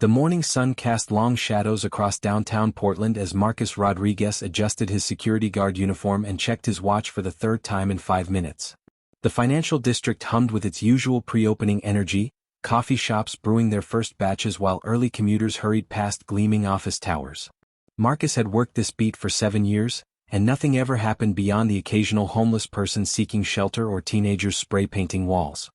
The morning sun cast long shadows across downtown Portland as Marcus Rodriguez adjusted his security guard uniform and checked his watch for the third time in 5 minutes. The financial district hummed with its usual pre-opening energy, coffee shops brewing their first batches while early commuters hurried past gleaming office towers. Marcus had worked this beat for 7 years, and nothing ever happened beyond the occasional homeless person seeking shelter or teenagers spray painting walls.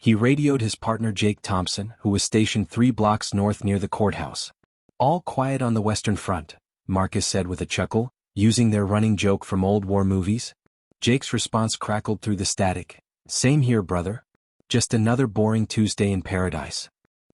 He radioed his partner Jake Thompson, who was stationed 3 blocks north near the courthouse. "All quiet on the Western Front," Marcus said with a chuckle, using their running joke from old war movies. Jake's response crackled through the static. "Same here, brother. Just another boring Tuesday in paradise."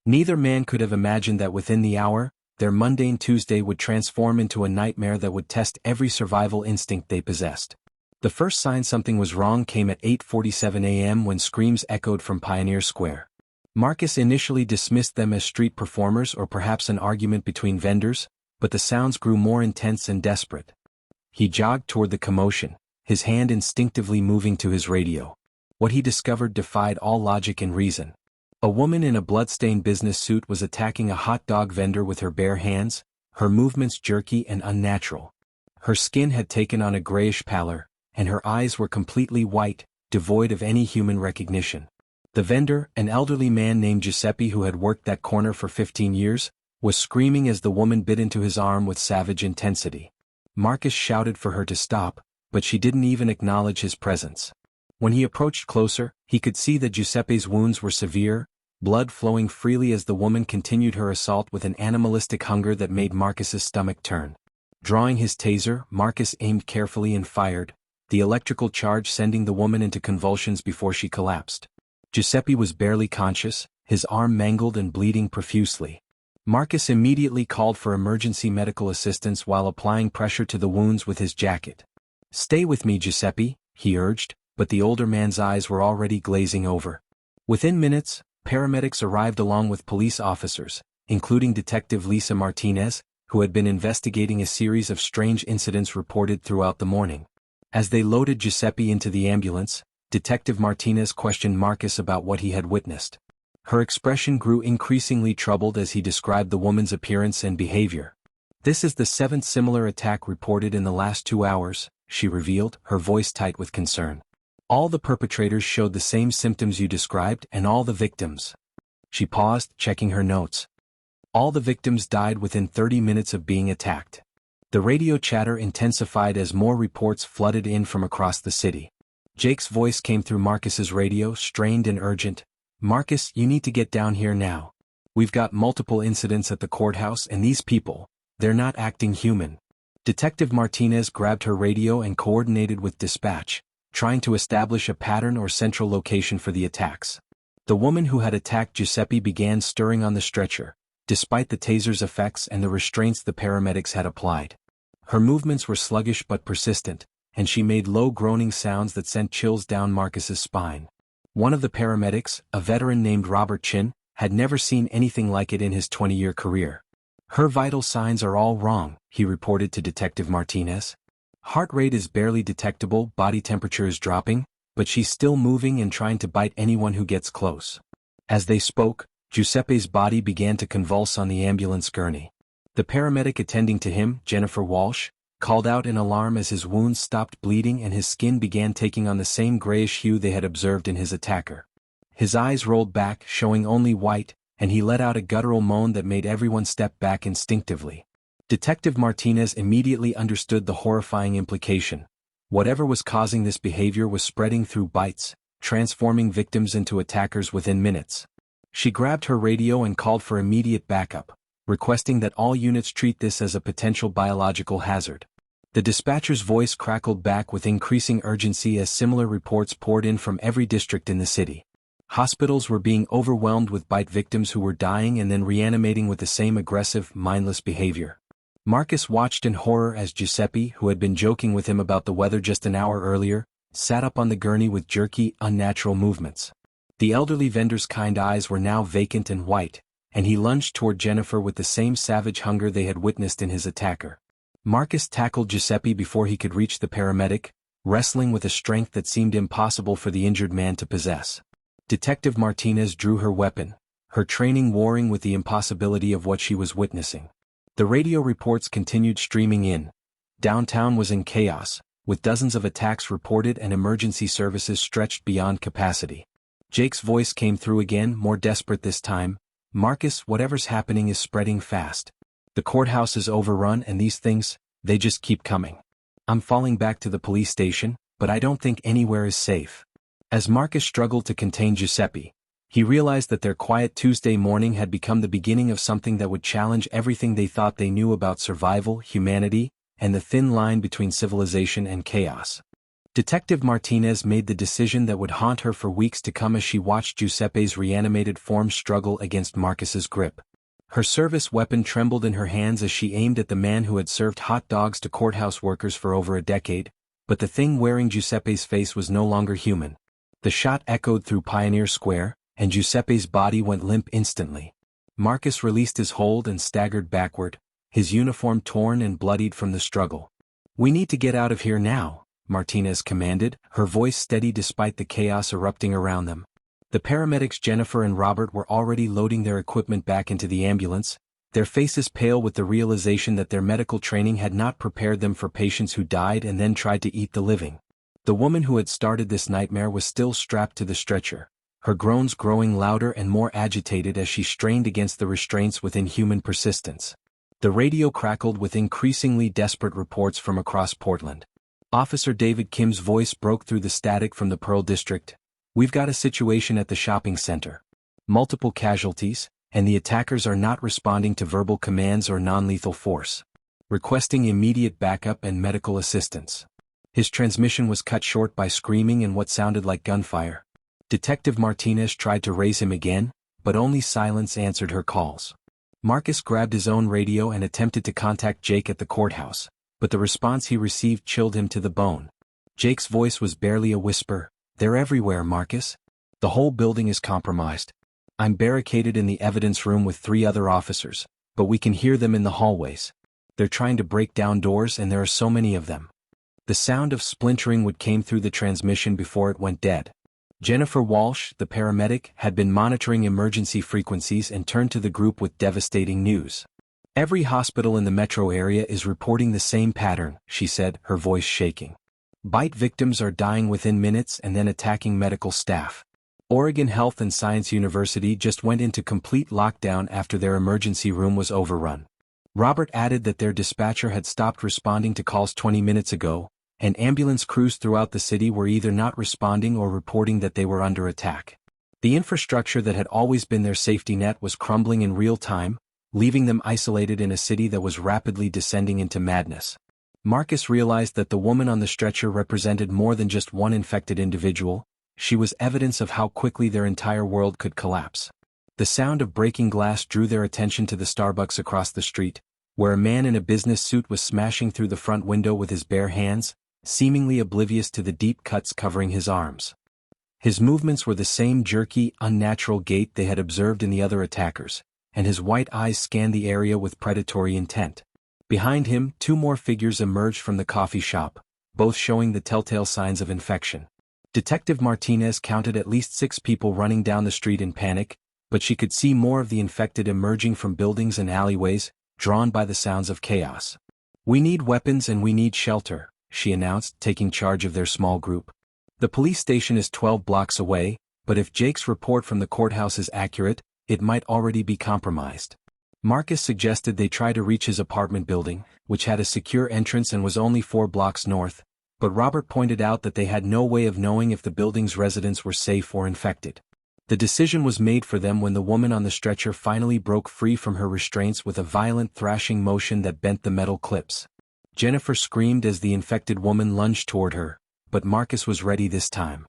Neither man could have imagined that within the hour, their mundane Tuesday would transform into a nightmare that would test every survival instinct they possessed. The first sign something was wrong came at 8:47 a.m. when screams echoed from Pioneer Square. Marcus initially dismissed them as street performers or perhaps an argument between vendors, but the sounds grew more intense and desperate. He jogged toward the commotion, his hand instinctively moving to his radio. What he discovered defied all logic and reason. A woman in a blood-stained business suit was attacking a hot dog vendor with her bare hands, her movements jerky and unnatural. Her skin had taken on a grayish pallor, and her eyes were completely white, devoid of any human recognition. The vendor, an elderly man named Giuseppe who had worked that corner for 15 years, was screaming as the woman bit into his arm with savage intensity. Marcus shouted for her to stop, but she didn't even acknowledge his presence. When he approached closer, he could see that Giuseppe's wounds were severe, blood flowing freely as the woman continued her assault with an animalistic hunger that made Marcus's stomach turn. Drawing his taser, Marcus aimed carefully and fired, the electrical charge sending the woman into convulsions before she collapsed. Giuseppe was barely conscious, his arm mangled and bleeding profusely. Marcus immediately called for emergency medical assistance while applying pressure to the wounds with his jacket. "Stay with me, Giuseppe," he urged, but the older man's eyes were already glazing over. Within minutes, paramedics arrived along with police officers, including Detective Lisa Martinez, who had been investigating a series of strange incidents reported throughout the morning. As they loaded Giuseppe into the ambulance, Detective Martinez questioned Marcus about what he had witnessed. Her expression grew increasingly troubled as he described the woman's appearance and behavior. "This is the 7th similar attack reported in the last 2 hours, she revealed, her voice tight with concern. "All the perpetrators showed the same symptoms you described and all the victims." She paused, checking her notes. "All the victims died within 30 minutes of being attacked." The radio chatter intensified as more reports flooded in from across the city. Jake's voice came through Marcus's radio, strained and urgent. "Marcus, you need to get down here now. We've got multiple incidents at the courthouse and these people, they're not acting human." Detective Martinez grabbed her radio and coordinated with dispatch, trying to establish a pattern or central location for the attacks. The woman who had attacked Giuseppe began stirring on the stretcher, despite the taser's effects and the restraints the paramedics had applied. Her movements were sluggish but persistent, and she made low groaning sounds that sent chills down Marcus's spine. One of the paramedics, a veteran named Robert Chin, had never seen anything like it in his 20-year career. "Her vital signs are all wrong," he reported to Detective Martinez. "Heart rate is barely detectable, body temperature is dropping, but she's still moving and trying to bite anyone who gets close." As they spoke, Giuseppe's body began to convulse on the ambulance gurney. The paramedic attending to him, Jennifer Walsh, called out in alarm as his wounds stopped bleeding and his skin began taking on the same grayish hue they had observed in his attacker. His eyes rolled back, showing only white, and he let out a guttural moan that made everyone step back instinctively. Detective Martinez immediately understood the horrifying implication. Whatever was causing this behavior was spreading through bites, transforming victims into attackers within minutes. She grabbed her radio and called for immediate backup, requesting that all units treat this as a potential biological hazard. The dispatcher's voice crackled back with increasing urgency as similar reports poured in from every district in the city. Hospitals were being overwhelmed with bite victims who were dying and then reanimating with the same aggressive, mindless behavior. Marcus watched in horror as Giuseppe, who had been joking with him about the weather just an hour earlier, sat up on the gurney with jerky, unnatural movements. The elderly vendor's kind eyes were now vacant and white, and he lunged toward Jennifer with the same savage hunger they had witnessed in his attacker. Marcus tackled Giuseppe before he could reach the paramedic, wrestling with a strength that seemed impossible for the injured man to possess. Detective Martinez drew her weapon, her training warring with the impossibility of what she was witnessing. The radio reports continued streaming in. Downtown was in chaos, with dozens of attacks reported and emergency services stretched beyond capacity. Jake's voice came through again, more desperate this time. "Marcus, whatever's happening is spreading fast. The courthouse is overrun and these things, they just keep coming. I'm falling back to the police station, but I don't think anywhere is safe." As Marcus struggled to contain Giuseppe, he realized that their quiet Tuesday morning had become the beginning of something that would challenge everything they thought they knew about survival, humanity, and the thin line between civilization and chaos. Detective Martinez made the decision that would haunt her for weeks to come as she watched Giuseppe's reanimated form struggle against Marcus's grip. Her service weapon trembled in her hands as she aimed at the man who had served hot dogs to courthouse workers for over a decade, but the thing wearing Giuseppe's face was no longer human. The shot echoed through Pioneer Square, and Giuseppe's body went limp instantly. Marcus released his hold and staggered backward, his uniform torn and bloodied from the struggle. "We need to get out of here now," Martinez commanded, her voice steady despite the chaos erupting around them. The paramedics Jennifer and Robert were already loading their equipment back into the ambulance, their faces pale with the realization that their medical training had not prepared them for patients who died and then tried to eat the living. The woman who had started this nightmare was still strapped to the stretcher, her groans growing louder and more agitated as she strained against the restraints with inhuman persistence. The radio crackled with increasingly desperate reports from across Portland. Officer David Kim's voice broke through the static from the Pearl District. "We've got a situation at the shopping center. Multiple casualties, and the attackers are not responding to verbal commands or non-lethal force. Requesting immediate backup and medical assistance." His transmission was cut short by screaming and what sounded like gunfire. Detective Martinez tried to raise him again, but only silence answered her calls. Marcus grabbed his own radio and attempted to contact Jake at the courthouse, but the response he received chilled him to the bone. Jake's voice was barely a whisper. "They're everywhere, Marcus. The whole building is compromised. I'm barricaded in the evidence room with 3 other officers, but we can hear them in the hallways. They're trying to break down doors and there are so many of them." The sound of splintering wood came through the transmission before it went dead. Jennifer Walsh, the paramedic, had been monitoring emergency frequencies and turned to the group with devastating news. "Every hospital in the metro area is reporting the same pattern," she said, her voice shaking. "Bite victims are dying within minutes and then attacking medical staff. Oregon Health and Science University just went into complete lockdown after their emergency room was overrun." Robert added that their dispatcher had stopped responding to calls 20 minutes ago, and ambulance crews throughout the city were either not responding or reporting that they were under attack. The infrastructure that had always been their safety net was crumbling in real time, leaving them isolated in a city that was rapidly descending into madness. Marcus realized that the woman on the stretcher represented more than just one infected individual. She was evidence of how quickly their entire world could collapse. The sound of breaking glass drew their attention to the Starbucks across the street, where a man in a business suit was smashing through the front window with his bare hands, seemingly oblivious to the deep cuts covering his arms. His movements were the same jerky, unnatural gait they had observed in the other attackers, and his white eyes scanned the area with predatory intent. Behind him, 2 more figures emerged from the coffee shop, both showing the telltale signs of infection. Detective Martinez counted at least 6 people running down the street in panic, but she could see more of the infected emerging from buildings and alleyways, drawn by the sounds of chaos. "We need weapons and we need shelter," she announced, taking charge of their small group. "The police station is 12 blocks away, but if Jake's report from the courthouse is accurate, it might already be compromised." Marcus suggested they try to reach his apartment building, which had a secure entrance and was only 4 blocks north, but Robert pointed out that they had no way of knowing if the building's residents were safe or infected. The decision was made for them when the woman on the stretcher finally broke free from her restraints with a violent thrashing motion that bent the metal clips. Jennifer screamed as the infected woman lunged toward her, but Marcus was ready this time.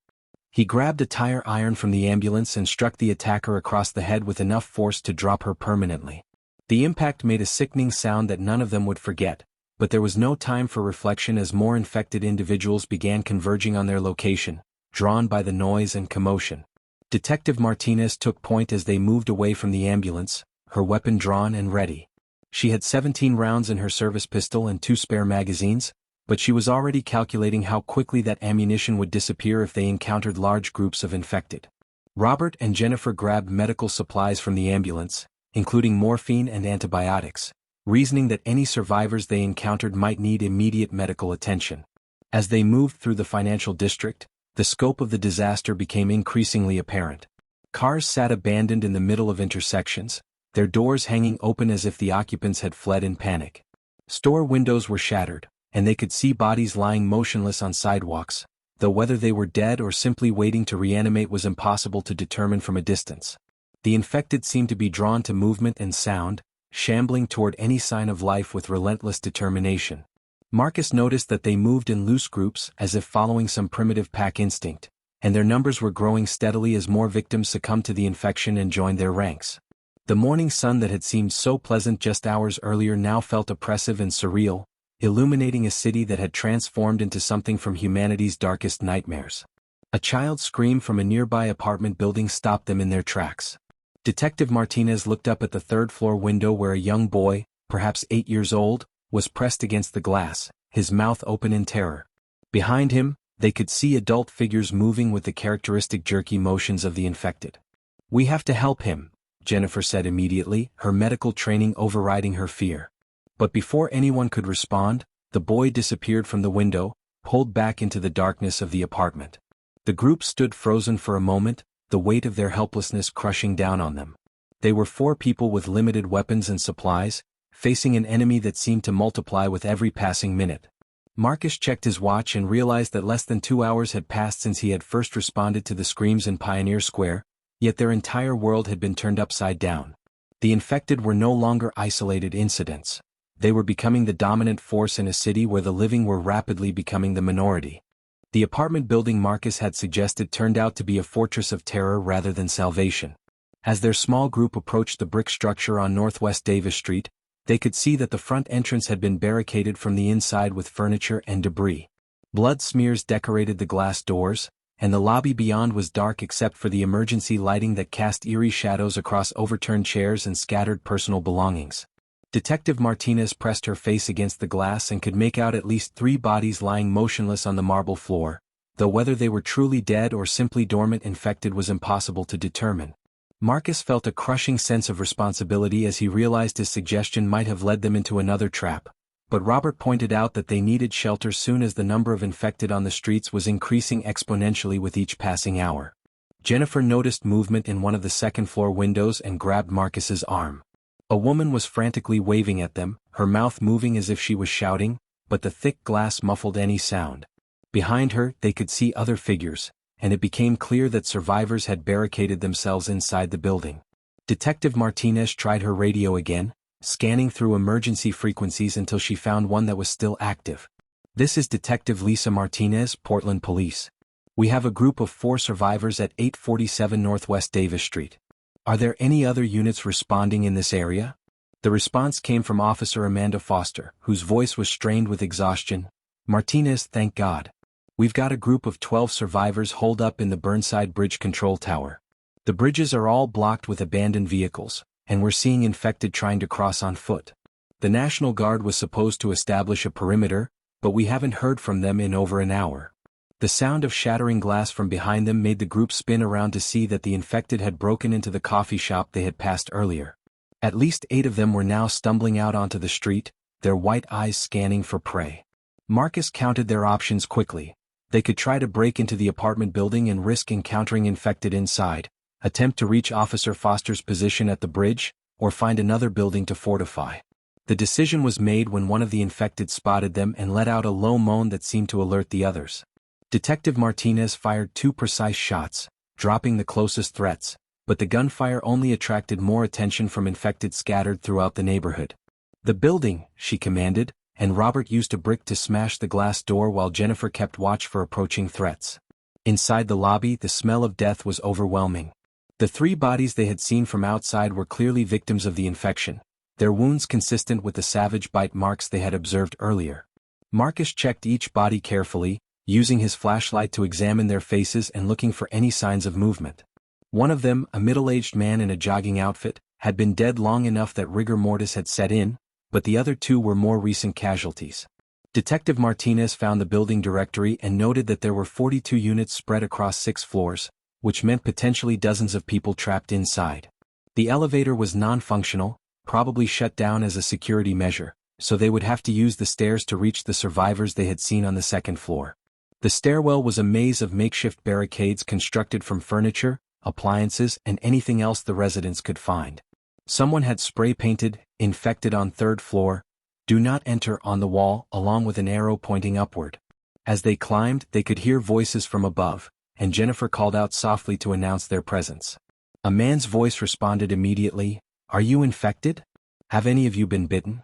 He grabbed a tire iron from the ambulance and struck the attacker across the head with enough force to drop her permanently. The impact made a sickening sound that none of them would forget, but there was no time for reflection as more infected individuals began converging on their location, drawn by the noise and commotion. Detective Martinez took point as they moved away from the ambulance, her weapon drawn and ready. She had 17 rounds in her service pistol and 2 spare magazines, but she was already calculating how quickly that ammunition would disappear if they encountered large groups of infected. Robert and Jennifer grabbed medical supplies from the ambulance, including morphine and antibiotics, reasoning that any survivors they encountered might need immediate medical attention. As they moved through the financial district, the scope of the disaster became increasingly apparent. Cars sat abandoned in the middle of intersections, their doors hanging open as if the occupants had fled in panic. Store windows were shattered, and they could see bodies lying motionless on sidewalks, though whether they were dead or simply waiting to reanimate was impossible to determine from a distance. The infected seemed to be drawn to movement and sound, shambling toward any sign of life with relentless determination. Marcus noticed that they moved in loose groups as if following some primitive pack instinct, and their numbers were growing steadily as more victims succumbed to the infection and joined their ranks. The morning sun that had seemed so pleasant just hours earlier now felt oppressive and surreal, illuminating a city that had transformed into something from humanity's darkest nightmares. A child's scream from a nearby apartment building stopped them in their tracks. Detective Martinez looked up at the third-floor window where a young boy, perhaps 8 years old, was pressed against the glass, his mouth open in terror. Behind him, they could see adult figures moving with the characteristic jerky motions of the infected. "We have to help him," Jennifer said immediately, her medical training overriding her fear. But before anyone could respond, the boy disappeared from the window, pulled back into the darkness of the apartment. The group stood frozen for a moment, the weight of their helplessness crushing down on them. They were 4 people with limited weapons and supplies, facing an enemy that seemed to multiply with every passing minute. Marcus checked his watch and realized that less than 2 hours had passed since he had first responded to the screams in Pioneer Square, yet their entire world had been turned upside down. The infected were no longer isolated incidents. They were becoming the dominant force in a city where the living were rapidly becoming the minority. The apartment building Marcus had suggested turned out to be a fortress of terror rather than salvation. As their small group approached the brick structure on Northwest Davis Street, they could see that the front entrance had been barricaded from the inside with furniture and debris. Blood smears decorated the glass doors, and the lobby beyond was dark except for the emergency lighting that cast eerie shadows across overturned chairs and scattered personal belongings. Detective Martinez pressed her face against the glass and could make out at least 3 bodies lying motionless on the marble floor, though whether they were truly dead or simply dormant infected was impossible to determine. Marcus felt a crushing sense of responsibility as he realized his suggestion might have led them into another trap, but Robert pointed out that they needed shelter soon as the number of infected on the streets was increasing exponentially with each passing hour. Jennifer noticed movement in one of the second-floor windows and grabbed Marcus's arm. A woman was frantically waving at them, her mouth moving as if she was shouting, but the thick glass muffled any sound. Behind her, they could see other figures, and it became clear that survivors had barricaded themselves inside the building. Detective Martinez tried her radio again, scanning through emergency frequencies until she found one that was still active. "This is Detective Lisa Martinez, Portland Police. We have a group of 4 survivors at 847 Northwest Davis Street. Are there any other units responding in this area?" The response came from Officer Amanda Foster, whose voice was strained with exhaustion. "Martinez, thank God. We've got a group of 12 survivors holed up in the Burnside Bridge Control Tower. The bridges are all blocked with abandoned vehicles, and we're seeing infected trying to cross on foot. The National Guard was supposed to establish a perimeter, but we haven't heard from them in over an hour." The sound of shattering glass from behind them made the group spin around to see that the infected had broken into the coffee shop they had passed earlier. At least 8 of them were now stumbling out onto the street, their white eyes scanning for prey. Marcus counted their options quickly. They could try to break into the apartment building and risk encountering infected inside, attempt to reach Officer Foster's position at the bridge, or find another building to fortify. The decision was made when one of the infected spotted them and let out a low moan that seemed to alert the others. Detective Martinez fired 2 precise shots, dropping the closest threats, but the gunfire only attracted more attention from infected scattered throughout the neighborhood. "The building," she commanded, and Robert used a brick to smash the glass door while Jennifer kept watch for approaching threats. Inside the lobby, the smell of death was overwhelming. The 3 bodies they had seen from outside were clearly victims of the infection, their wounds consistent with the savage bite marks they had observed earlier. Marcus checked each body carefully, using his flashlight to examine their faces and looking for any signs of movement. One of them, a middle-aged man in a jogging outfit, had been dead long enough that rigor mortis had set in, but the other 2 were more recent casualties. Detective Martinez found the building directory and noted that there were 42 units spread across 6 floors, which meant potentially dozens of people trapped inside. The elevator was non-functional, probably shut down as a security measure, so they would have to use the stairs to reach the survivors they had seen on the second floor. The stairwell was a maze of makeshift barricades constructed from furniture, appliances, and anything else the residents could find. Someone had spray-painted, "Infected on third floor, do not enter" on the wall, along with an arrow pointing upward. As they climbed, they could hear voices from above, and Jennifer called out softly to announce their presence. A man's voice responded immediately, "Are you infected? Have any of you been bitten?"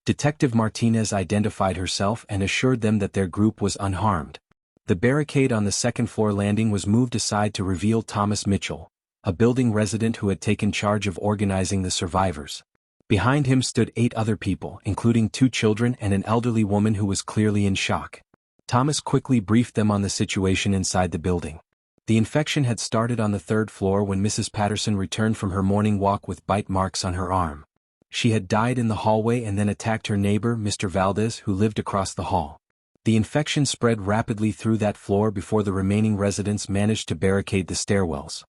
Detective Martinez identified herself and assured them that their group was unharmed. The barricade on the second-floor landing was moved aside to reveal Thomas Mitchell, a building resident who had taken charge of organizing the survivors. Behind him stood 8 other people, including 2 children and an elderly woman who was clearly in shock. Thomas quickly briefed them on the situation inside the building. The infection had started on the 3rd floor when Mrs. Patterson returned from her morning walk with bite marks on her arm. She had died in the hallway and then attacked her neighbor, Mr. Valdez, who lived across the hall. The infection spread rapidly through that floor before the remaining residents managed to barricade the stairwells.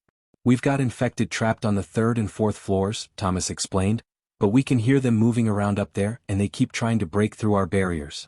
"We've got infected trapped on the 3rd and 4th floors," Thomas explained, "but we can hear them moving around up there and they keep trying to break through our barriers."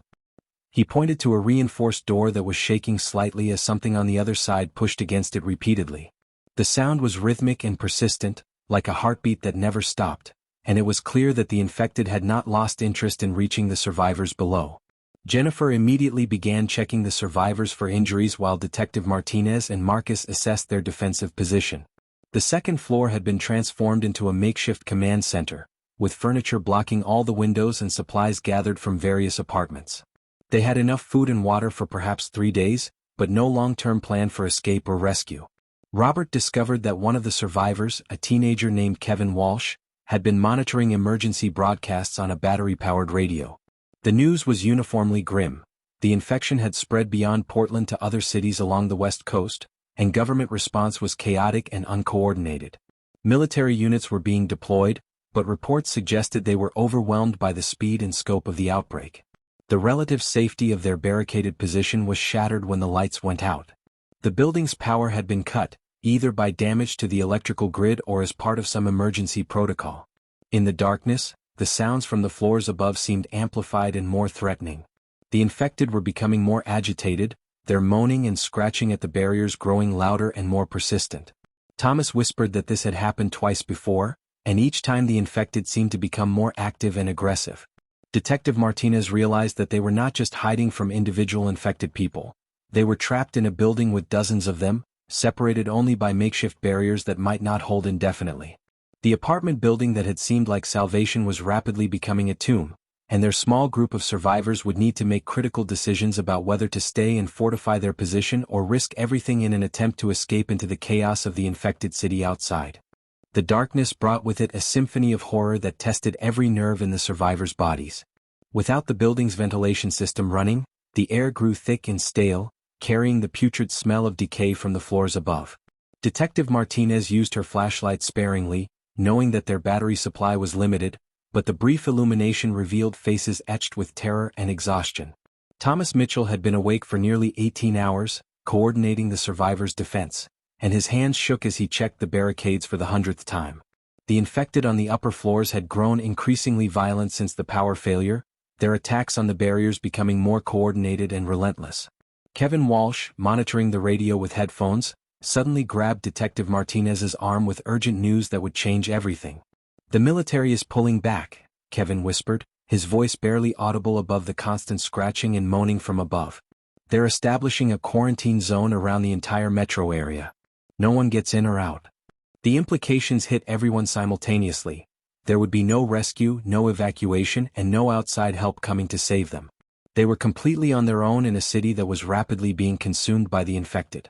He pointed to a reinforced door that was shaking slightly as something on the other side pushed against it repeatedly. The sound was rhythmic and persistent, like a heartbeat that never stopped, and it was clear that the infected had not lost interest in reaching the survivors below. Jennifer immediately began checking the survivors for injuries while Detective Martinez and Marcus assessed their defensive position. The 2nd floor had been transformed into a makeshift command center, with furniture blocking all the windows and supplies gathered from various apartments. They had enough food and water for perhaps 3 days, but no long-term plan for escape or rescue. Robert discovered that one of the survivors, a teenager named Kevin Walsh, had been monitoring emergency broadcasts on a battery-powered radio. The news was uniformly grim. The infection had spread beyond Portland to other cities along the West Coast, and government response was chaotic and uncoordinated. Military units were being deployed, but reports suggested they were overwhelmed by the speed and scope of the outbreak. The relative safety of their barricaded position was shattered when the lights went out. The building's power had been cut, either by damage to the electrical grid or as part of some emergency protocol. In the darkness, the sounds from the floors above seemed amplified and more threatening. The infected were becoming more agitated, their moaning and scratching at the barriers growing louder and more persistent. Thomas whispered that this had happened twice before, and each time the infected seemed to become more active and aggressive. Detective Martinez realized that they were not just hiding from individual infected people. They were trapped in a building with dozens of them, separated only by makeshift barriers that might not hold indefinitely. The apartment building that had seemed like salvation was rapidly becoming a tomb, and their small group of survivors would need to make critical decisions about whether to stay and fortify their position or risk everything in an attempt to escape into the chaos of the infected city outside. The darkness brought with it a symphony of horror that tested every nerve in the survivors' bodies. Without the building's ventilation system running, the air grew thick and stale, carrying the putrid smell of decay from the floors above. Detective Martinez used her flashlight sparingly, knowing that their battery supply was limited, but the brief illumination revealed faces etched with terror and exhaustion. Thomas Mitchell had been awake for nearly 18 hours, coordinating the survivors' defense, and his hands shook as he checked the barricades for the 100th time. The infected on the upper floors had grown increasingly violent since the power failure, their attacks on the barriers becoming more coordinated and relentless. Kevin Walsh, monitoring the radio with headphones, suddenly grabbed Detective Martinez's arm with urgent news that would change everything. "The military is pulling back," Kevin whispered, his voice barely audible above the constant scratching and moaning from above. "They're establishing a quarantine zone around the entire metro area. No one gets in or out." The implications hit everyone simultaneously. There would be no rescue, no evacuation, and no outside help coming to save them. They were completely on their own in a city that was rapidly being consumed by the infected.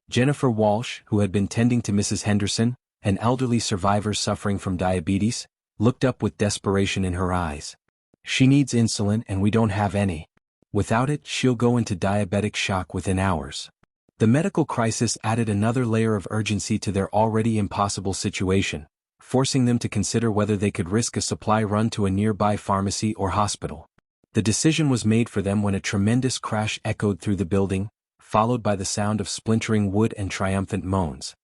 Jennifer Walsh, who had been tending to Mrs. Henderson, an elderly survivor suffering from diabetes, looked up with desperation in her eyes. "She needs insulin and we don't have any. Without it, she'll go into diabetic shock within hours." The medical crisis added another layer of urgency to their already impossible situation, forcing them to consider whether they could risk a supply run to a nearby pharmacy or hospital. The decision was made for them when a tremendous crash echoed through the building, followed by the sound of splintering wood and triumphant moans.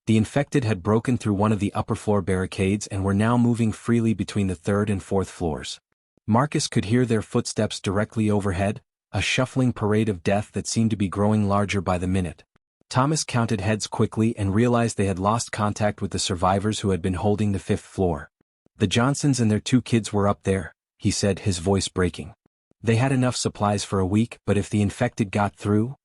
The infected had broken through one of the upper floor barricades and were now moving freely between the third and fourth floors. Marcus could hear their footsteps directly overhead, a shuffling parade of death that seemed to be growing larger by the minute. Thomas counted heads quickly and realized they had lost contact with the survivors who had been holding the fifth floor. The Johnsons and their 2 kids were up there, he said, his voice breaking. They had enough supplies for a week, but if the infected got through?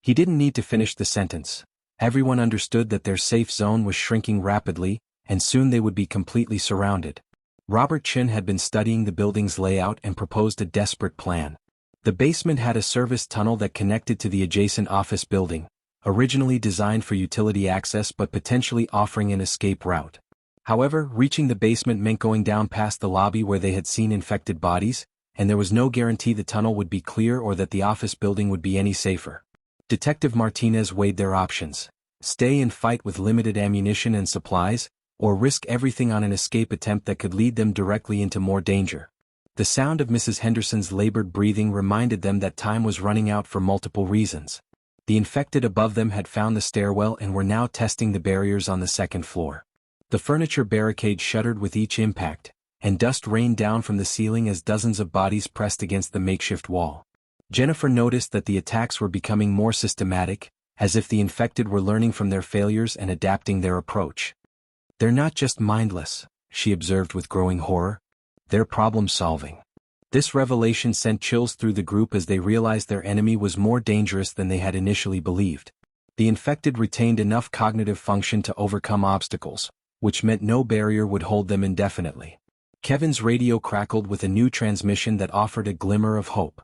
He didn't need to finish the sentence. Everyone understood that their safe zone was shrinking rapidly, and soon they would be completely surrounded. Robert Chin had been studying the building's layout and proposed a desperate plan. The basement had a service tunnel that connected to the adjacent office building, originally designed for utility access but potentially offering an escape route. However, reaching the basement meant going down past the lobby where they had seen infected bodies, and there was no guarantee the tunnel would be clear or that the office building would be any safer. Detective Martinez weighed their options: stay and fight with limited ammunition and supplies, or risk everything on an escape attempt that could lead them directly into more danger. The sound of Mrs. Henderson's labored breathing reminded them that time was running out for multiple reasons. The infected above them had found the stairwell and were now testing the barriers on the second floor. The furniture barricade shuddered with each impact, and dust rained down from the ceiling as dozens of bodies pressed against the makeshift wall. Jennifer noticed that the attacks were becoming more systematic, as if the infected were learning from their failures and adapting their approach. "They're not just mindless," she observed with growing horror. "They're problem-solving." This revelation sent chills through the group as they realized their enemy was more dangerous than they had initially believed. The infected retained enough cognitive function to overcome obstacles, which meant no barrier would hold them indefinitely. Kevin's radio crackled with a new transmission that offered a glimmer of hope.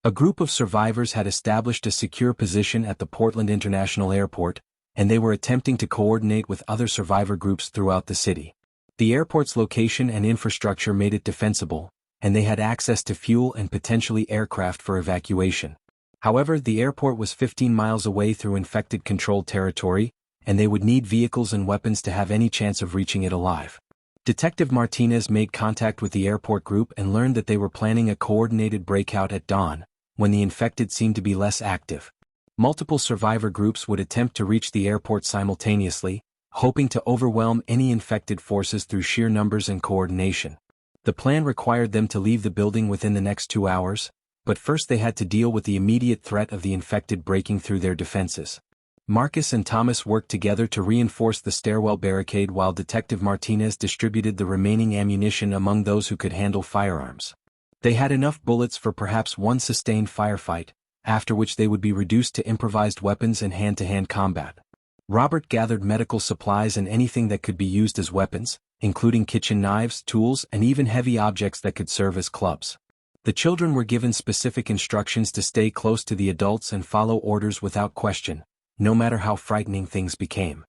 A group of survivors had established a secure position at the Portland International Airport, and they were attempting to coordinate with other survivor groups throughout the city. The airport's location and infrastructure made it defensible, and they had access to fuel and potentially aircraft for evacuation. However, the airport was 15 miles away through infected-controlled territory, and they would need vehicles and weapons to have any chance of reaching it alive. Detective Martinez made contact with the airport group and learned that they were planning a coordinated breakout at dawn, when the infected seemed to be less active. Multiple survivor groups would attempt to reach the airport simultaneously, hoping to overwhelm any infected forces through sheer numbers and coordination. The plan required them to leave the building within the next 2 hours, but first they had to deal with the immediate threat of the infected breaking through their defenses. Marcus and Thomas worked together to reinforce the stairwell barricade while Detective Martinez distributed the remaining ammunition among those who could handle firearms. They had enough bullets for perhaps one sustained firefight, after which they would be reduced to improvised weapons and hand-to-hand combat. Robert gathered medical supplies and anything that could be used as weapons, including kitchen knives, tools, and even heavy objects that could serve as clubs. The children were given specific instructions to stay close to the adults and follow orders without question, no matter how frightening things became.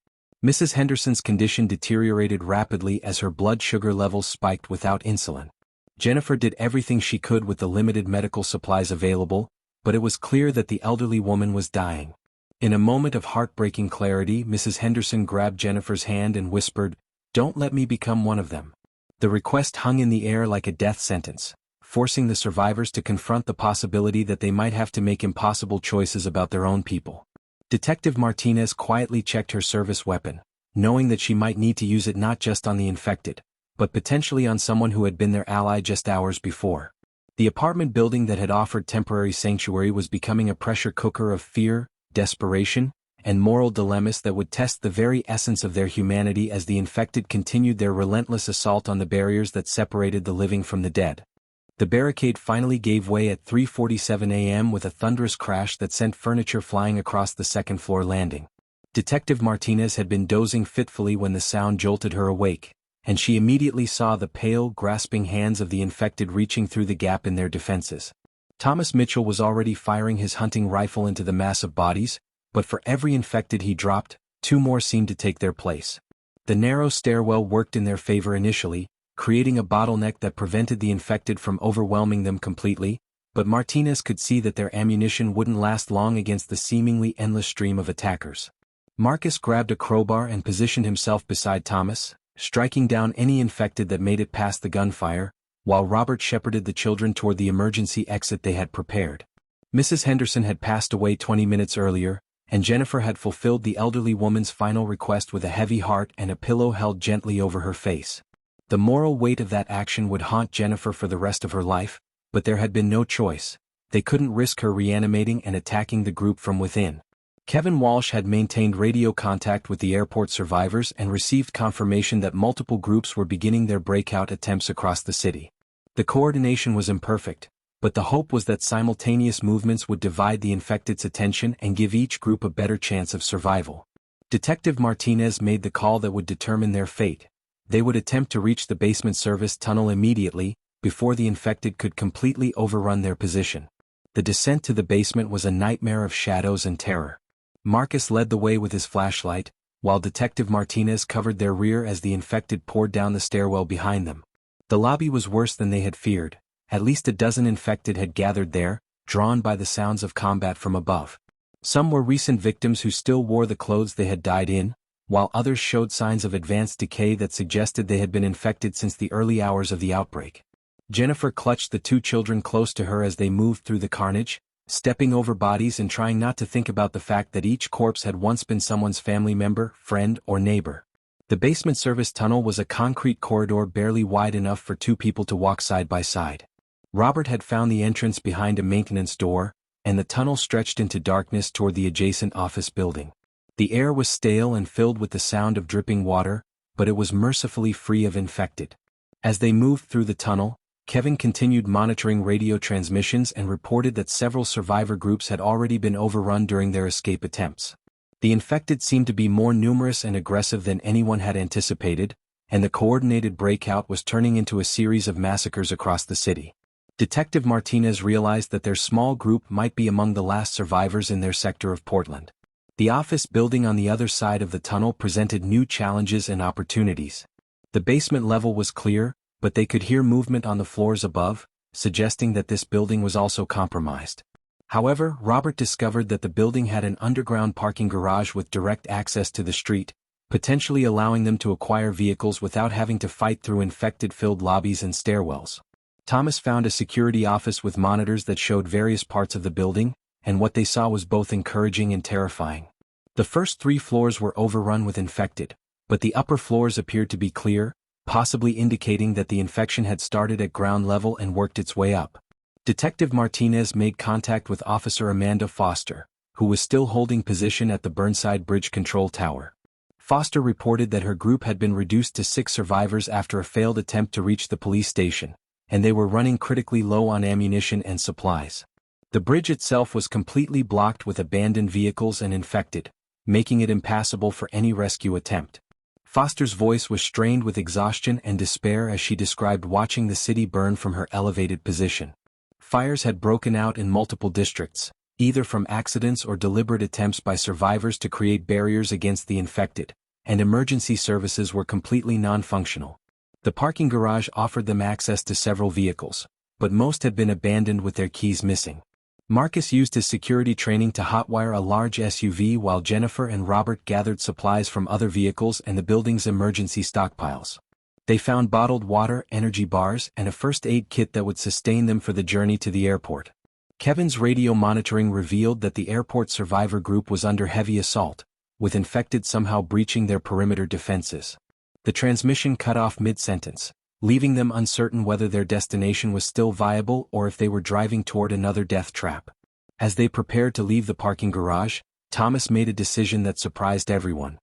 Mrs. Henderson's condition deteriorated rapidly as her blood sugar levels spiked without insulin. Jennifer did everything she could with the limited medical supplies available, but it was clear that the elderly woman was dying. In a moment of heartbreaking clarity, Mrs. Henderson grabbed Jennifer's hand and whispered, "Don't let me become one of them." The request hung in the air like a death sentence, forcing the survivors to confront the possibility that they might have to make impossible choices about their own people. Detective Martinez quietly checked her service weapon, knowing that she might need to use it not just on the infected, but potentially on someone who had been their ally just hours before. The apartment building that had offered temporary sanctuary was becoming a pressure cooker of fear, desperation, and moral dilemmas that would test the very essence of their humanity as the infected continued their relentless assault on the barriers that separated the living from the dead. The barricade finally gave way at 3:47 a.m. with a thunderous crash that sent furniture flying across the second-floor landing. Detective Martinez had been dozing fitfully when the sound jolted her awake, and she immediately saw the pale, grasping hands of the infected reaching through the gap in their defenses. Thomas Mitchell was already firing his hunting rifle into the mass of bodies, but for every infected he dropped, 2 more seemed to take their place. The narrow stairwell worked in their favor initially, creating a bottleneck that prevented the infected from overwhelming them completely, but Martinez could see that their ammunition wouldn't last long against the seemingly endless stream of attackers. Marcus grabbed a crowbar and positioned himself beside Thomas, striking down any infected that made it past the gunfire, while Robert shepherded the children toward the emergency exit they had prepared. Mrs. Henderson had passed away 20 minutes earlier, and Jennifer had fulfilled the elderly woman's final request with a heavy heart and a pillow held gently over her face. The moral weight of that action would haunt Jennifer for the rest of her life, but there had been no choice. They couldn't risk her reanimating and attacking the group from within. Kevin Walsh had maintained radio contact with the airport survivors and received confirmation that multiple groups were beginning their breakout attempts across the city. The coordination was imperfect, but the hope was that simultaneous movements would divide the infected's attention and give each group a better chance of survival. Detective Martinez made the call that would determine their fate. They would attempt to reach the basement service tunnel immediately, before the infected could completely overrun their position. The descent to the basement was a nightmare of shadows and terror. Marcus led the way with his flashlight, while Detective Martinez covered their rear as the infected poured down the stairwell behind them. The lobby was worse than they had feared. At least a dozen infected had gathered there, drawn by the sounds of combat from above. Some were recent victims who still wore the clothes they had died in, while others showed signs of advanced decay that suggested they had been infected since the early hours of the outbreak. Jennifer clutched the two children close to her as they moved through the carnage, stepping over bodies and trying not to think about the fact that each corpse had once been someone's family member, friend, or neighbor. The basement service tunnel was a concrete corridor barely wide enough for two people to walk side by side. Robert had found the entrance behind a maintenance door, and the tunnel stretched into darkness toward the adjacent office building. The air was stale and filled with the sound of dripping water, but it was mercifully free of infected. As they moved through the tunnel, Kevin continued monitoring radio transmissions and reported that several survivor groups had already been overrun during their escape attempts. The infected seemed to be more numerous and aggressive than anyone had anticipated, and the coordinated breakout was turning into a series of massacres across the city. Detective Martinez realized that their small group might be among the last survivors in their sector of Portland. The office building on the other side of the tunnel presented new challenges and opportunities. The basement level was clear, but they could hear movement on the floors above, suggesting that this building was also compromised. However, Robert discovered that the building had an underground parking garage with direct access to the street, potentially allowing them to acquire vehicles without having to fight through infected-filled lobbies and stairwells. Thomas found a security office with monitors that showed various parts of the building, and what they saw was both encouraging and terrifying. The first 3 floors were overrun with infected, but the upper floors appeared to be clear, possibly indicating that the infection had started at ground level and worked its way up. Detective Martinez made contact with Officer Amanda Foster, who was still holding position at the Burnside Bridge Control Tower. Foster reported that her group had been reduced to 6 survivors after a failed attempt to reach the police station, and they were running critically low on ammunition and supplies. The bridge itself was completely blocked with abandoned vehicles and infected, making it impassable for any rescue attempt. Foster's voice was strained with exhaustion and despair as she described watching the city burn from her elevated position. Fires had broken out in multiple districts, either from accidents or deliberate attempts by survivors to create barriers against the infected, and emergency services were completely non-functional. The parking garage offered them access to several vehicles, but most had been abandoned with their keys missing. Marcus used his security training to hotwire a large SUV while Jennifer and Robert gathered supplies from other vehicles and the building's emergency stockpiles. They found bottled water, energy bars, and a first aid kit that would sustain them for the journey to the airport. Kevin's radio monitoring revealed that the airport survivor group was under heavy assault, with infected somehow breaching their perimeter defenses. The transmission cut off mid-sentence, leaving them uncertain whether their destination was still viable or if they were driving toward another death trap. As they prepared to leave the parking garage, Thomas made a decision that surprised everyone.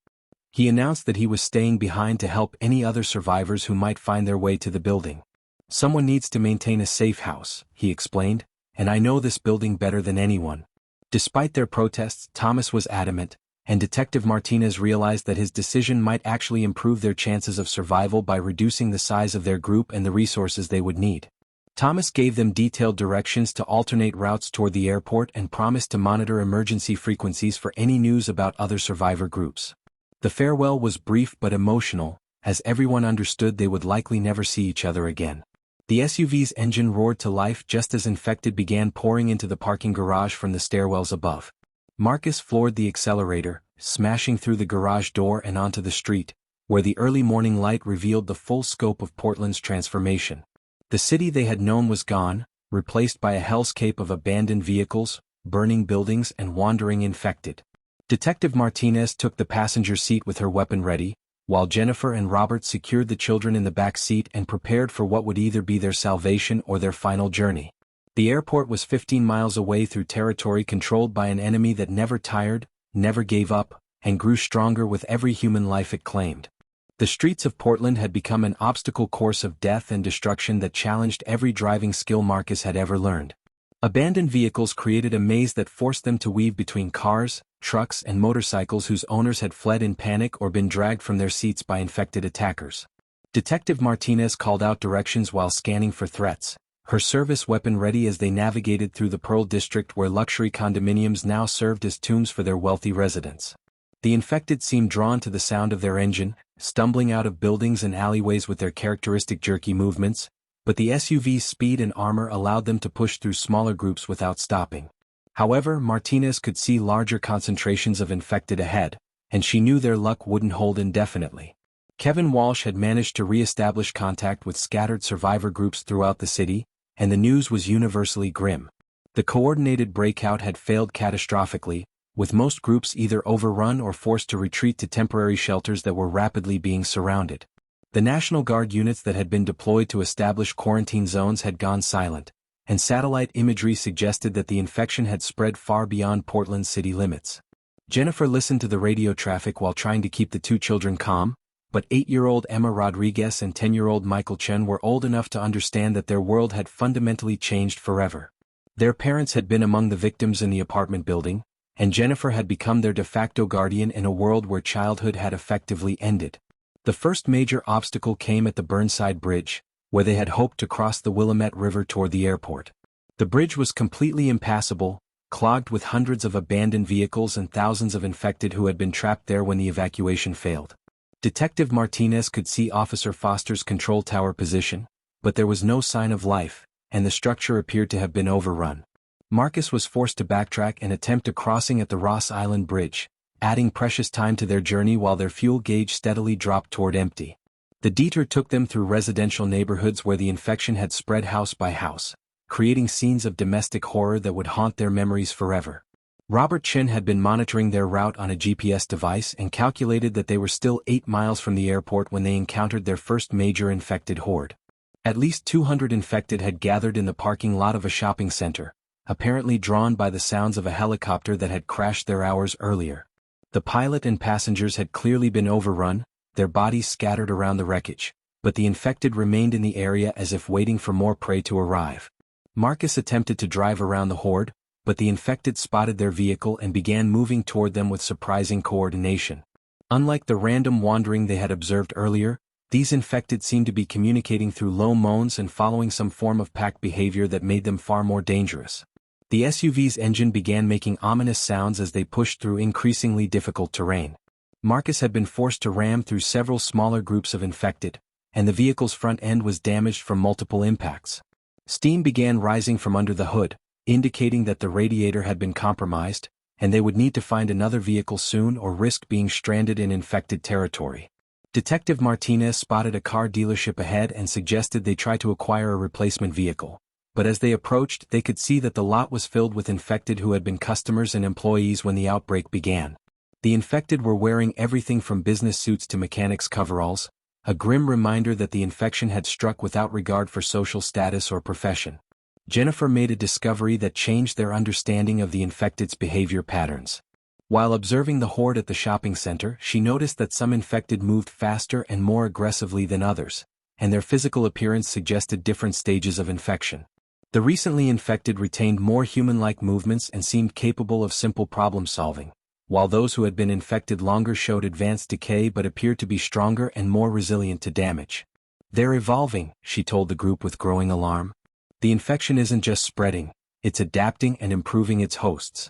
He announced that he was staying behind to help any other survivors who might find their way to the building. "Someone needs to maintain a safe house," he explained, "and I know this building better than anyone." Despite their protests, Thomas was adamant, and Detective Martinez realized that his decision might actually improve their chances of survival by reducing the size of their group and the resources they would need. Thomas gave them detailed directions to alternate routes toward the airport and promised to monitor emergency frequencies for any news about other survivor groups. The farewell was brief but emotional, as everyone understood they would likely never see each other again. The SUV's engine roared to life just as infected began pouring into the parking garage from the stairwells above. Marcus floored the accelerator, smashing through the garage door and onto the street, where the early morning light revealed the full scope of Portland's transformation. The city they had known was gone, replaced by a hellscape of abandoned vehicles, burning buildings and wandering infected. Detective Martinez took the passenger seat with her weapon ready, while Jennifer and Robert secured the children in the back seat and prepared for what would either be their salvation or their final journey. The airport was 15 miles away through territory controlled by an enemy that never tired, never gave up, and grew stronger with every human life it claimed. The streets of Portland had become an obstacle course of death and destruction that challenged every driving skill Marcus had ever learned. Abandoned vehicles created a maze that forced them to weave between cars, trucks and motorcycles whose owners had fled in panic or been dragged from their seats by infected attackers. Detective Martinez called out directions while scanning for threats, her service weapon ready as they navigated through the Pearl District where luxury condominiums now served as tombs for their wealthy residents. The infected seemed drawn to the sound of their engine, stumbling out of buildings and alleyways with their characteristic jerky movements, but the SUV's speed and armor allowed them to push through smaller groups without stopping. However, Martinez could see larger concentrations of infected ahead, and she knew their luck wouldn't hold indefinitely. Kevin Walsh had managed to re-establish contact with scattered survivor groups throughout the city, and the news was universally grim. The coordinated breakout had failed catastrophically, with most groups either overrun or forced to retreat to temporary shelters that were rapidly being surrounded. The National Guard units that had been deployed to establish quarantine zones had gone silent, and satellite imagery suggested that the infection had spread far beyond Portland's city limits. Jennifer listened to the radio traffic while trying to keep the two children calm, but 8-year-old Emma Rodriguez and 10-year-old Michael Chen were old enough to understand that their world had fundamentally changed forever. Their parents had been among the victims in the apartment building, and Jennifer had become their de facto guardian in a world where childhood had effectively ended. The first major obstacle came at the Burnside Bridge, where they had hoped to cross the Willamette River toward the airport. The bridge was completely impassable, clogged with hundreds of abandoned vehicles and thousands of infected who had been trapped there when the evacuation failed. Detective Martinez could see Officer Foster's control tower position, but there was no sign of life, and the structure appeared to have been overrun. Marcus was forced to backtrack and attempt a crossing at the Ross Island Bridge, adding precious time to their journey while their fuel gauge steadily dropped toward empty. The detour took them through residential neighborhoods where the infection had spread house by house, creating scenes of domestic horror that would haunt their memories forever. Robert Chin had been monitoring their route on a GPS device and calculated that they were still 8 miles from the airport when they encountered their first major infected horde. At least 200 infected had gathered in the parking lot of a shopping center, apparently drawn by the sounds of a helicopter that had crashed there hours earlier. The pilot and passengers had clearly been overrun, their bodies scattered around the wreckage, but the infected remained in the area as if waiting for more prey to arrive. Marcus attempted to drive around the horde, but the infected spotted their vehicle and began moving toward them with surprising coordination. Unlike the random wandering they had observed earlier, these infected seemed to be communicating through low moans and following some form of pack behavior that made them far more dangerous. The SUV's engine began making ominous sounds as they pushed through increasingly difficult terrain. Marcus had been forced to ram through several smaller groups of infected, and the vehicle's front end was damaged from multiple impacts. Steam began rising from under the hood, indicating that the radiator had been compromised, and they would need to find another vehicle soon or risk being stranded in infected territory. Detective Martinez spotted a car dealership ahead and suggested they try to acquire a replacement vehicle. But as they approached, they could see that the lot was filled with infected who had been customers and employees when the outbreak began. The infected were wearing everything from business suits to mechanics' coveralls, a grim reminder that the infection had struck without regard for social status or profession. Jennifer made a discovery that changed their understanding of the infected's behavior patterns. While observing the horde at the shopping center, she noticed that some infected moved faster and more aggressively than others, and their physical appearance suggested different stages of infection. The recently infected retained more human-like movements and seemed capable of simple problem-solving, while those who had been infected longer showed advanced decay but appeared to be stronger and more resilient to damage. "They're evolving," she told the group with growing alarm. "The infection isn't just spreading, it's adapting and improving its hosts."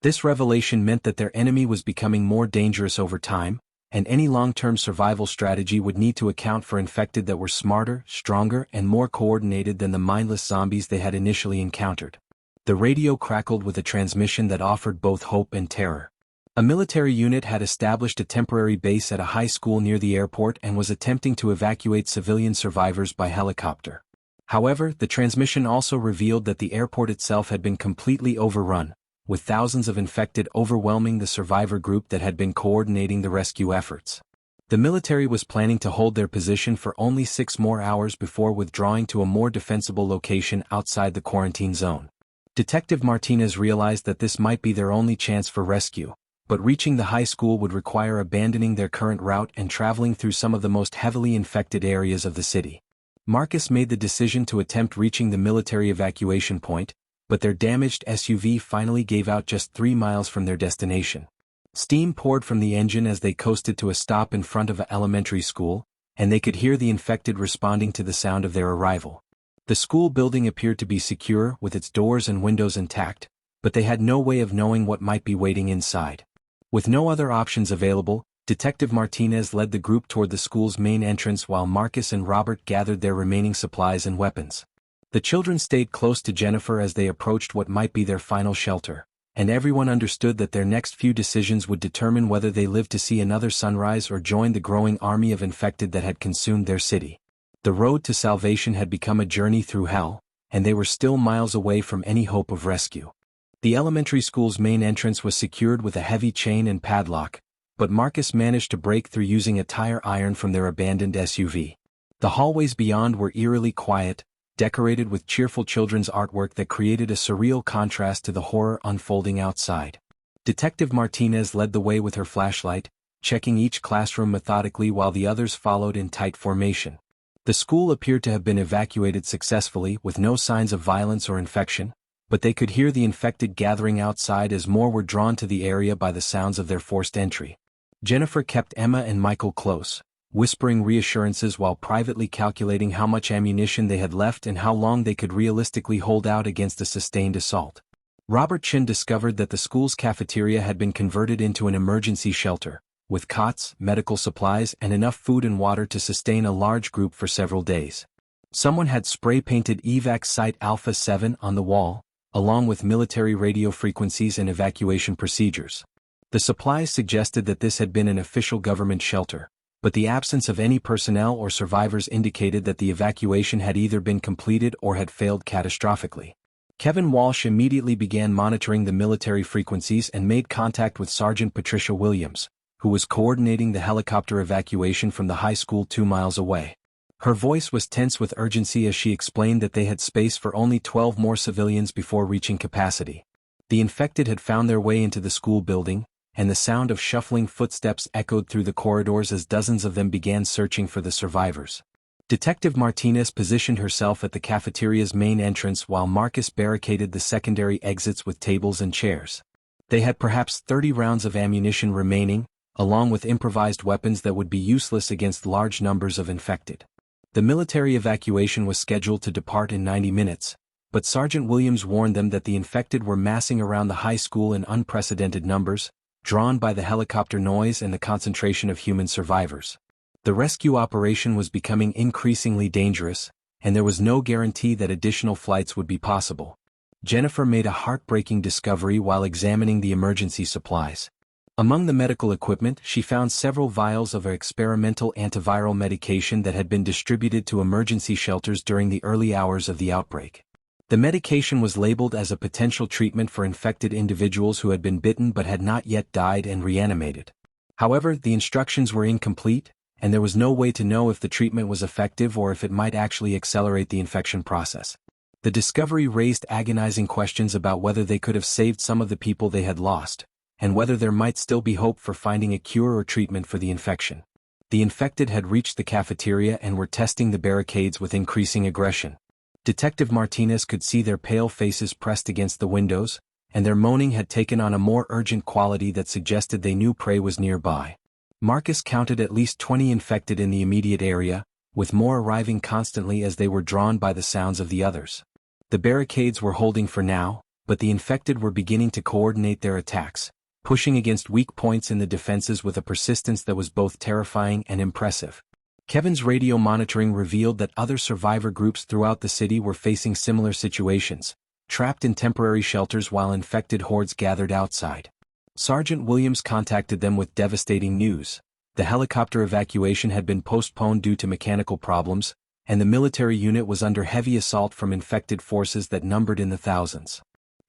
This revelation meant that their enemy was becoming more dangerous over time, and any long-term survival strategy would need to account for infected that were smarter, stronger, and more coordinated than the mindless zombies they had initially encountered. The radio crackled with a transmission that offered both hope and terror. A military unit had established a temporary base at a high school near the airport and was attempting to evacuate civilian survivors by helicopter. However, the transmission also revealed that the airport itself had been completely overrun, with thousands of infected overwhelming the survivor group that had been coordinating the rescue efforts. The military was planning to hold their position for only 6 more hours before withdrawing to a more defensible location outside the quarantine zone. Detective Martinez realized that this might be their only chance for rescue, but reaching the high school would require abandoning their current route and traveling through some of the most heavily infected areas of the city. Marcus made the decision to attempt reaching the military evacuation point, but their damaged SUV finally gave out just 3 miles from their destination. Steam poured from the engine as they coasted to a stop in front of an elementary school, and they could hear the infected responding to the sound of their arrival. The school building appeared to be secure with its doors and windows intact, but they had no way of knowing what might be waiting inside. With no other options available, Detective Martinez led the group toward the school's main entrance while Marcus and Robert gathered their remaining supplies and weapons. The children stayed close to Jennifer as they approached what might be their final shelter, and everyone understood that their next few decisions would determine whether they lived to see another sunrise or join the growing army of infected that had consumed their city. The road to salvation had become a journey through hell, and they were still miles away from any hope of rescue. The elementary school's main entrance was secured with a heavy chain and padlock, but Marcus managed to break through using a tire iron from their abandoned SUV. The hallways beyond were eerily quiet, decorated with cheerful children's artwork that created a surreal contrast to the horror unfolding outside. Detective Martinez led the way with her flashlight, checking each classroom methodically while the others followed in tight formation. The school appeared to have been evacuated successfully with no signs of violence or infection, but they could hear the infected gathering outside as more were drawn to the area by the sounds of their forced entry. Jennifer kept Emma and Michael close, whispering reassurances while privately calculating how much ammunition they had left and how long they could realistically hold out against a sustained assault. Robert Chin discovered that the school's cafeteria had been converted into an emergency shelter, with cots, medical supplies and enough food and water to sustain a large group for several days. Someone had spray-painted Evac Site Alpha 7 on the wall, along with military radio frequencies and evacuation procedures. The supplies suggested that this had been an official government shelter, but the absence of any personnel or survivors indicated that the evacuation had either been completed or had failed catastrophically. Kevin Walsh immediately began monitoring the military frequencies and made contact with Sergeant Patricia Williams, who was coordinating the helicopter evacuation from the high school 2 miles away. Her voice was tense with urgency as she explained that they had space for only 12 more civilians before reaching capacity. The infected had found their way into the school building, and the sound of shuffling footsteps echoed through the corridors as dozens of them began searching for the survivors. Detective Martinez positioned herself at the cafeteria's main entrance while Marcus barricaded the secondary exits with tables and chairs. They had perhaps 30 rounds of ammunition remaining, along with improvised weapons that would be useless against large numbers of infected. The military evacuation was scheduled to depart in 90 minutes, but Sergeant Williams warned them that the infected were massing around the high school in unprecedented numbers, drawn by the helicopter noise and the concentration of human survivors. The rescue operation was becoming increasingly dangerous, and there was no guarantee that additional flights would be possible. Jennifer made a heartbreaking discovery while examining the emergency supplies. Among the medical equipment, she found several vials of an experimental antiviral medication that had been distributed to emergency shelters during the early hours of the outbreak. The medication was labeled as a potential treatment for infected individuals who had been bitten but had not yet died and reanimated. However, the instructions were incomplete, and there was no way to know if the treatment was effective or if it might actually accelerate the infection process. The discovery raised agonizing questions about whether they could have saved some of the people they had lost, and whether there might still be hope for finding a cure or treatment for the infection. The infected had reached the cafeteria and were testing the barricades with increasing aggression. Detective Martinez could see their pale faces pressed against the windows, and their moaning had taken on a more urgent quality that suggested they knew prey was nearby. Marcus counted at least 20 infected in the immediate area, with more arriving constantly as they were drawn by the sounds of the others. The barricades were holding for now, but the infected were beginning to coordinate their attacks, pushing against weak points in the defenses with a persistence that was both terrifying and impressive. Kevin's radio monitoring revealed that other survivor groups throughout the city were facing similar situations, trapped in temporary shelters while infected hordes gathered outside. Sergeant Williams contacted them with devastating news. The helicopter evacuation had been postponed due to mechanical problems, and the military unit was under heavy assault from infected forces that numbered in the thousands.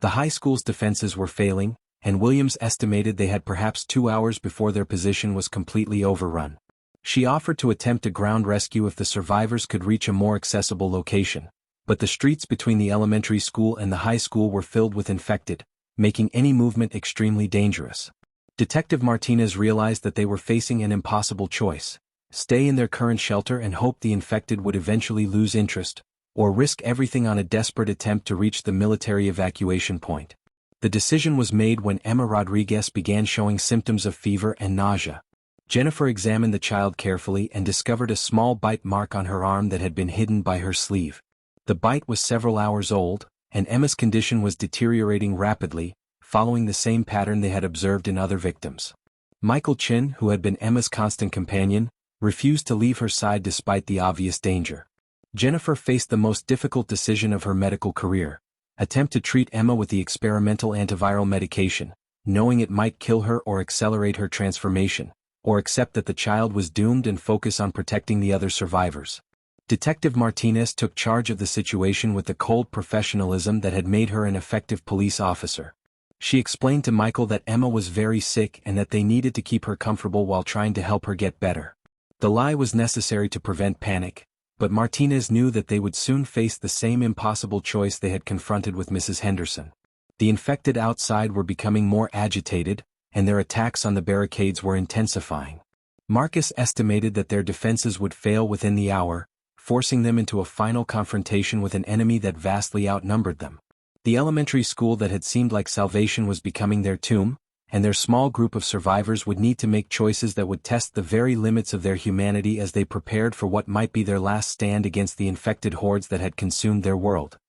The high school's defenses were failing, and Williams estimated they had perhaps 2 hours before their position was completely overrun. She offered to attempt a ground rescue if the survivors could reach a more accessible location, but the streets between the elementary school and the high school were filled with infected, making any movement extremely dangerous. Detective Martinez realized that they were facing an impossible choice: stay in their current shelter and hope the infected would eventually lose interest, or risk everything on a desperate attempt to reach the military evacuation point. The decision was made when Emma Rodriguez began showing symptoms of fever and nausea. Jennifer examined the child carefully and discovered a small bite mark on her arm that had been hidden by her sleeve. The bite was several hours old, and Emma's condition was deteriorating rapidly, following the same pattern they had observed in other victims. Michael Chin, who had been Emma's constant companion, refused to leave her side despite the obvious danger. Jennifer faced the most difficult decision of her medical career: attempt to treat Emma with the experimental antiviral medication, knowing it might kill her or accelerate her transformation, or accept that the child was doomed and focus on protecting the other survivors. Detective Martinez took charge of the situation with the cold professionalism that had made her an effective police officer. She explained to Michael that Emma was very sick and that they needed to keep her comfortable while trying to help her get better. The lie was necessary to prevent panic, but Martinez knew that they would soon face the same impossible choice they had confronted with Mrs. Henderson. The infected outside were becoming more agitated, and their attacks on the barricades were intensifying. Marcus estimated that their defenses would fail within the hour, forcing them into a final confrontation with an enemy that vastly outnumbered them. The elementary school that had seemed like salvation was becoming their tomb, and their small group of survivors would need to make choices that would test the very limits of their humanity as they prepared for what might be their last stand against the infected hordes that had consumed their world.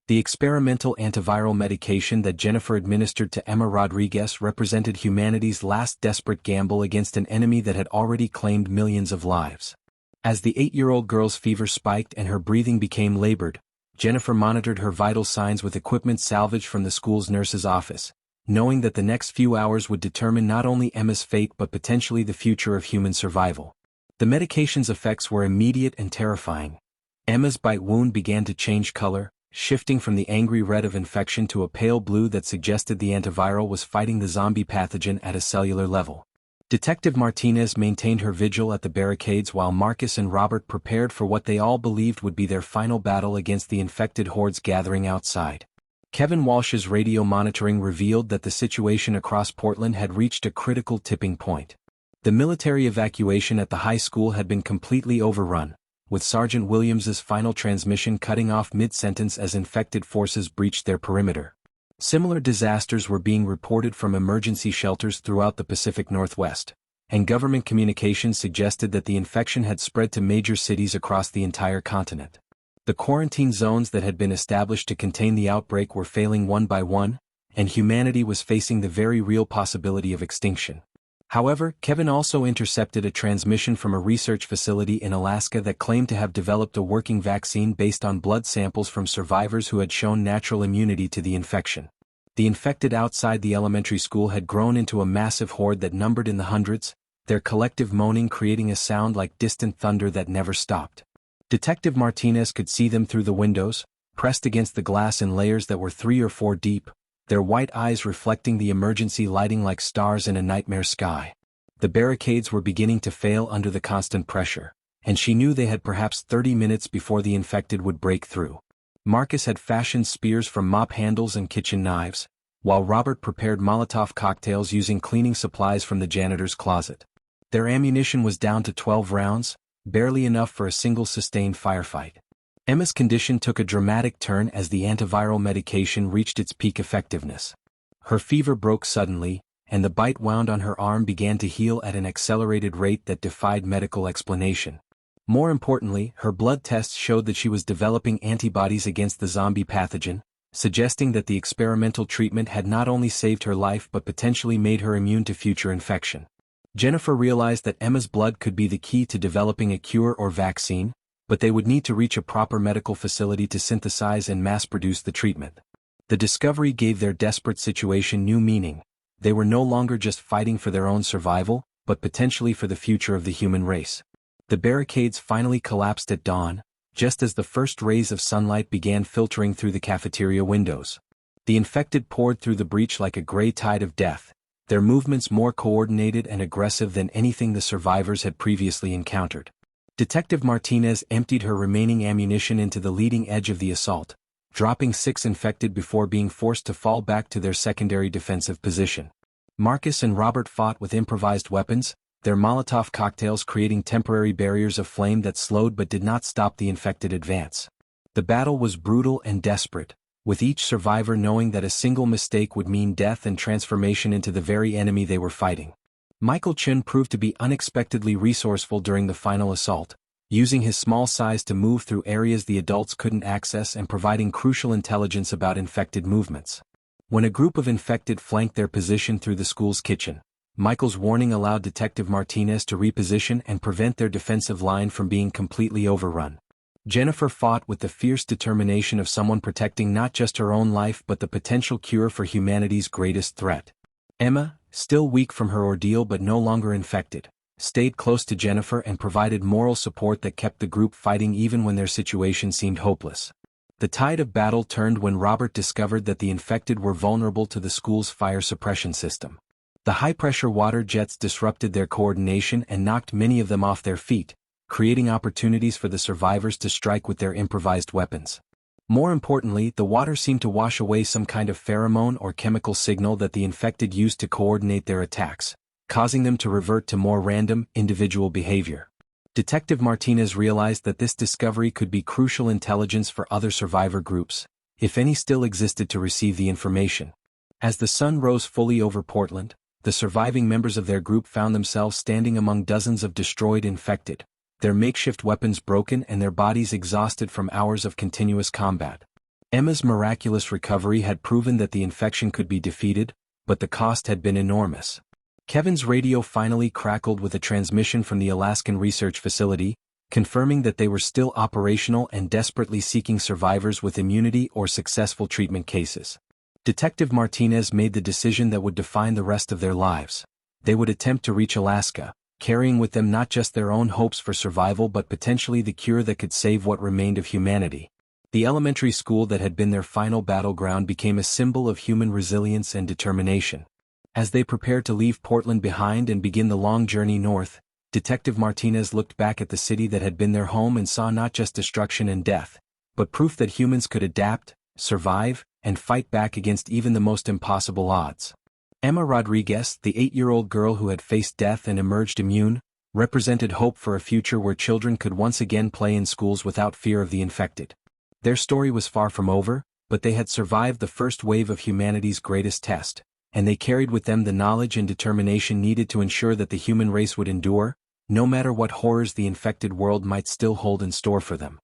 The experimental antiviral medication that Jennifer administered to Emma Rodriguez represented humanity's last desperate gamble against an enemy that had already claimed millions of lives. As the 8-year-old girl's fever spiked and her breathing became labored, Jennifer monitored her vital signs with equipment salvaged from the school's nurse's office, knowing that the next few hours would determine not only Emma's fate but potentially the future of human survival. The medication's effects were immediate and terrifying. Emma's bite wound began to change color, shifting from the angry red of infection to a pale blue that suggested the antiviral was fighting the zombie pathogen at a cellular level. Detective Martinez maintained her vigil at the barricades while Marcus and Robert prepared for what they all believed would be their final battle against the infected hordes gathering outside. Kevin Walsh's radio monitoring revealed that the situation across Portland had reached a critical tipping point. The military evacuation at the high school had been completely overrun, with Sergeant Williams's final transmission cutting off mid-sentence as infected forces breached their perimeter. Similar disasters were being reported from emergency shelters throughout the Pacific Northwest, and government communications suggested that the infection had spread to major cities across the entire continent. The quarantine zones that had been established to contain the outbreak were failing one by one, and humanity was facing the very real possibility of extinction. However, Kevin also intercepted a transmission from a research facility in Alaska that claimed to have developed a working vaccine based on blood samples from survivors who had shown natural immunity to the infection. The infected outside the elementary school had grown into a massive horde that numbered in the hundreds, their collective moaning creating a sound like distant thunder that never stopped. Detective Martinez could see them through the windows, pressed against the glass in layers that were 3 or 4 deep, their white eyes reflecting the emergency lighting like stars in a nightmare sky. The barricades were beginning to fail under the constant pressure, and she knew they had perhaps 30 minutes before the infected would break through. Marcus had fashioned spears from mop handles and kitchen knives, while Robert prepared Molotov cocktails using cleaning supplies from the janitor's closet. Their ammunition was down to 12 rounds, barely enough for a single sustained firefight. Emma's condition took a dramatic turn as the antiviral medication reached its peak effectiveness. Her fever broke suddenly, and the bite wound on her arm began to heal at an accelerated rate that defied medical explanation. More importantly, her blood tests showed that she was developing antibodies against the zombie pathogen, suggesting that the experimental treatment had not only saved her life but potentially made her immune to future infection. Jennifer realized that Emma's blood could be the key to developing a cure or vaccine, but they would need to reach a proper medical facility to synthesize and mass-produce the treatment. The discovery gave their desperate situation new meaning. They were no longer just fighting for their own survival, but potentially for the future of the human race. The barricades finally collapsed at dawn, just as the first rays of sunlight began filtering through the cafeteria windows. The infected poured through the breach like a gray tide of death, their movements more coordinated and aggressive than anything the survivors had previously encountered. Detective Martinez emptied her remaining ammunition into the leading edge of the assault, dropping 6 infected before being forced to fall back to their secondary defensive position. Marcus and Robert fought with improvised weapons, their Molotov cocktails creating temporary barriers of flame that slowed but did not stop the infected advance. The battle was brutal and desperate, with each survivor knowing that a single mistake would mean death and transformation into the very enemy they were fighting. Michael Chun proved to be unexpectedly resourceful during the final assault, using his small size to move through areas the adults couldn't access and providing crucial intelligence about infected movements. When a group of infected flanked their position through the school's kitchen, Michael's warning allowed Detective Martinez to reposition and prevent their defensive line from being completely overrun. Jennifer fought with the fierce determination of someone protecting not just her own life but the potential cure for humanity's greatest threat. Emma, still weak from her ordeal but no longer infected, stayed close to Jennifer and provided moral support that kept the group fighting even when their situation seemed hopeless. The tide of battle turned when Robert discovered that the infected were vulnerable to the school's fire suppression system. The high-pressure water jets disrupted their coordination and knocked many of them off their feet, creating opportunities for the survivors to strike with their improvised weapons. More importantly, the water seemed to wash away some kind of pheromone or chemical signal that the infected used to coordinate their attacks, causing them to revert to more random, individual behavior. Detective Martinez realized that this discovery could be crucial intelligence for other survivor groups, if any still existed to receive the information. As the sun rose fully over Portland, the surviving members of their group found themselves standing among dozens of destroyed infected, their makeshift weapons broken and their bodies exhausted from hours of continuous combat. Emma's miraculous recovery had proven that the infection could be defeated, but the cost had been enormous. Kevin's radio finally crackled with a transmission from the Alaskan Research Facility, confirming that they were still operational and desperately seeking survivors with immunity or successful treatment cases. Detective Martinez made the decision that would define the rest of their lives. They would attempt to reach Alaska, carrying with them not just their own hopes for survival but potentially the cure that could save what remained of humanity. The elementary school that had been their final battleground became a symbol of human resilience and determination. As they prepared to leave Portland behind and begin the long journey north, Detective Martinez looked back at the city that had been their home and saw not just destruction and death, but proof that humans could adapt, survive, and fight back against even the most impossible odds. Emma Rodriguez, the 8-year-old girl who had faced death and emerged immune, represented hope for a future where children could once again play in schools without fear of the infected. Their story was far from over, but they had survived the first wave of humanity's greatest test, and they carried with them the knowledge and determination needed to ensure that the human race would endure, no matter what horrors the infected world might still hold in store for them.